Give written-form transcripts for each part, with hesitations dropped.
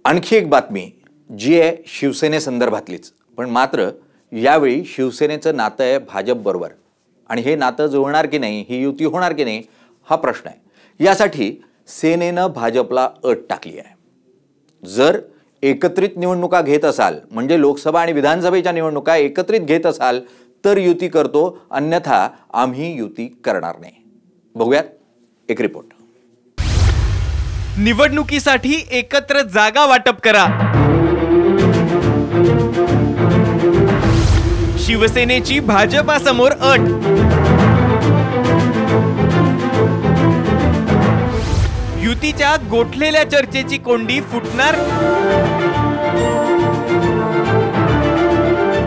आणखी एक बातमी जी आहे शिवसेनेसंदर्भातलीच, पण मात्र यावेळी शिवसेनेचं नातं आहे भाजपबरोबर आणि हे नातं जुळणार की नाही, ही युती होणार की नाही हा प्रश्न आहे। यासाठी सेनेनं भाजपला अट टाकली आहे। जर एकत्रित निवडणुका घेत असाल, म्हणजे लोकसभा आणि विधानसभेच्या निवडणुका एकत्रित घेत असाल तर युती करतो, अन्यथा आम्ही युती करणार नाही। बघूयात एक रिपोर्ट। निवडणुकीसाठी एकत्र जागा वाटप करा। शिवसेनेची भाजपासमोर अट। युतीच्या गोठलेल्या चर्चेची कोंडी फुटणार।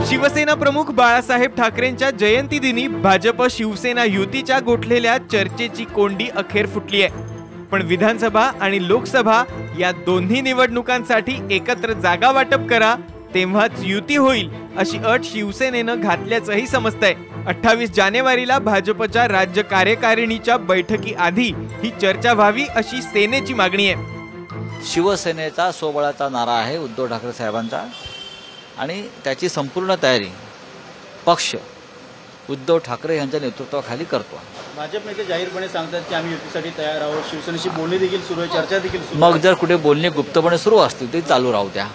शिवसेना प्रमुख बाळासाहेब ठाकरेंच्या जयंती दिनी भाजप शिवसेना युतीच्या गोठलेल्या चर्चेची कोंडी अखेर फुटली आहे। पण विधानसभा आणि लोकसभा या दोन्ही निवडणुकांसाठी एकत्र जागा वाटप करा, तेव्हाच युती होईल अशी अट शिवसेनेनं घातल्याचंही समजतंय। 28 जानेवारीला भाजपच्या राज्य कार्यकारिणीच्या बैठकी आधी ही चर्चा व्हावी अशी सेनेची मागणी आहे। शिवसेनेचा सोबळाचा नारा आहे उद्धव ठाकरे साहेबांचा आणि त्याची संपूर्ण तयारी पक्ष उद्धव ठाकरे यांच्या नेतृत्वाखाली करतो। भाजप नेते जाहीरपणे सांगतात की आम्ही युतीसाठी तयार आहोत, शिवसेनेशी बोलणी देखील सुरू आहे, चर्चा देखील सुरू आहे। मग जर कुठे बोलणी गुप्तपणे सुरू असतील ते चालू राहू द्या।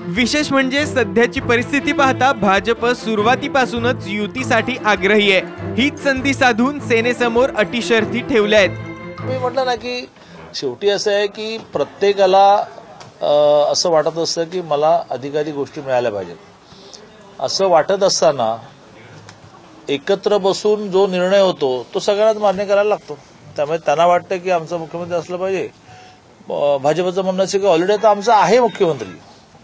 विशेष म्हणजे सध्याची परिस्थिती पाहता भाजप सुरुवातीपासूनच युतीसाठी आग्रही आहे। हीच संधी साधून सेनेसमोर अटी शर्ती ठेवल्या आहेत। मी म्हटलं ना की शेवटी असं आहे की प्रत्येकाला असं वाटत असतं की मला अधिकाधिक गोष्टी मिळाल्या पाहिजेत। असं वाटत असताना एकत्र बसून जो निर्णय होतो तो सगळ्यांना मान्य करायला लागतो। त्यामुळे त्यांना वाटतं की आमचा मुख्यमंत्री असलं पाहिजे। भाजपचं म्हणणं असं की ऑलरेडी आता आमचा आहे मुख्यमंत्री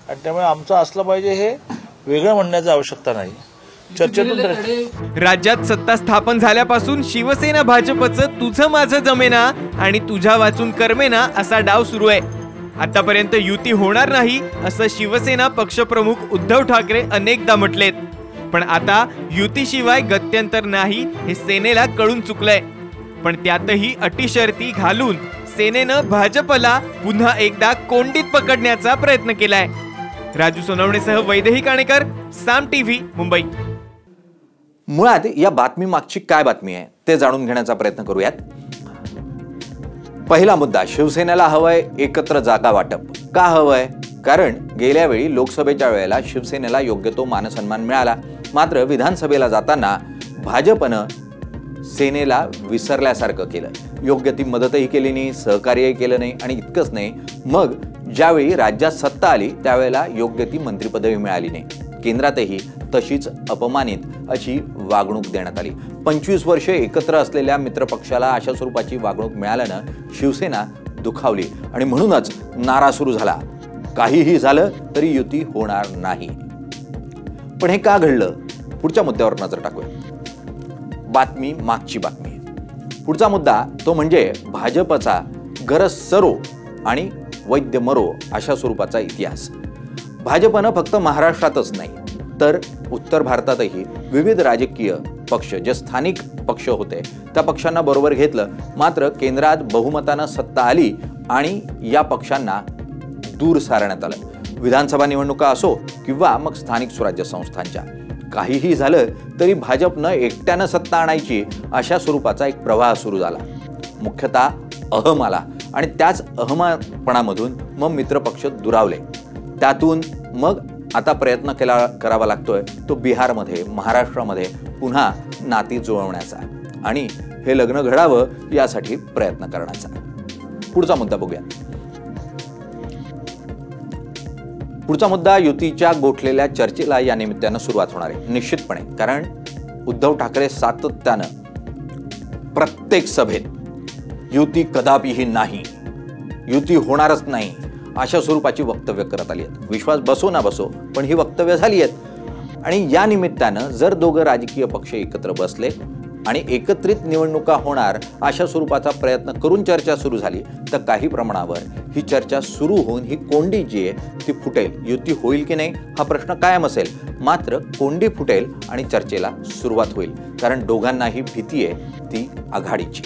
आणि त्यामुळे आमचं असलं पाहिजे, हे वेगळं म्हणण्याची आवश्यकता नाही। चर्चेतून राज्यात सत्ता स्थापन झाल्यापासून शिवसेना भाजपचं तुझं माझं जमेना आणि तुझ्या वाचून करमेना असा डाव सुरू आहे। आतापर्यंत युती होणार नाही असं शिवसेना पक्षप्रमुख उद्धव ठाकरे अनेकदा म्हटलेत, पण आता युतीशिवाय गत्यंतर नाही हे सेनेला कळून चुकलंय। पण त्यातही अटी शर्ती घालून सेनेनं भाजपला पुन्हा एकदा कोंडीत पकडण्याचा प्रयत्न केलाय। राजू सोनवणेसह वैदेही काणेकर, साम टीव्ही, मुंबई। मुळात या बातमी मागची काय बातमी आहे ते जाणून घेण्याचा प्रयत्न करूयात। पहिला मुद्दा, शिवसेनेला हवंय एकत्र जागा वाटप। का हवंय? कारण गेल्या वेळी लोकसभेच्या वेळेला शिवसेनेला योग्य तो मानसन्मान मिळाला, मात्र विधानसभेला जाताना भाजपनं सेनेला विसरल्यासारखं केलं। योग्य ती मदतही केली नाही, सहकार्यही केलं नाही आणि इतकंच नाही, मग ज्यावेळी राज्यात सत्ता आली त्यावेळेला योग्य ती मंत्रिपदवी मिळाली नाही। केंद्रातही तशीच अपमानित अशी वागणूक देण्यात आली। 25 वर्षे एकत्र असलेल्या मित्रपक्षाला अशा स्वरूपाची वागणूक मिळाल्यानं शिवसेना दुखावली आणि म्हणूनच नारा सुरू झाला, काहीही झालं तरी युती होणार नाही। पण हे का घडलं? पुढच्या मुद्द्यावर नजर टाकूया। बातमी मागची बातमी। पुढचा मुद्दा तो म्हणजे भाजपचा गरज सरो आणि वैद्य मरो अशा स्वरूपाचा इतिहास। भाजपनं फक्त महाराष्ट्रातच नाही तर उत्तर भारतातही विविध राजकीय पक्ष, जे स्थानिक पक्ष होते त्या पक्षांना बरोबर घेतलं, मात्र केंद्रात बहुमतानं सत्ता आली आणि या पक्षांना दूर सारण्यात आलं। विधानसभा निवडणुका असो किंवा मग स्थानिक स्वराज्य संस्थांच्या, काहीही झालं तरी भाजपनं एकट्यानं सत्ता आणायची अशा स्वरूपाचा एक प्रवाह सुरू झाला। मुख्यतः अहम आला आणि त्याच अहमपणामधून मग मित्रपक्ष दुरावले। त्यातून मग आता प्रयत्न करावा लागतोय तो बिहारमध्ये, महाराष्ट्रामध्ये पुन्हा नाती जुळवण्याचा आणि हे लग्न घडावं यासाठी प्रयत्न करण्याचा। पुढचा मुद्दा बघूया। पुढचा मुद्दा, युतीच्या गोठलेल्या चर्चेला या निमित्तानं सुरुवात होणार आहे निश्चितपणे। कारण उद्धव ठाकरे सातत्यानं प्रत्येक सभेत युती कदापिही नाही, युती होणारच नाही अशा स्वरूपाची वक्तव्य करत आली आहेत। विश्वास बसो ना बसो पण ही वक्तव्य झाली आहेत आणि या निमित्तानं जर दोघं राजकीय पक्ष एकत्र बसले आणि एकत्रित निवडणुका होणार अशा स्वरूपाचा प्रयत्न करून चर्चा सुरू झाली तर काही प्रमाणावर ही चर्चा सुरू होऊन ही कोंडी जी आहे ती फुटेल। युती होईल की नाही हा प्रश्न कायम असेल, मात्र कोंडी फुटेल आणि चर्चेला सुरुवात होईल, कारण दोघांनाही भीती आहे ती आघाडीची।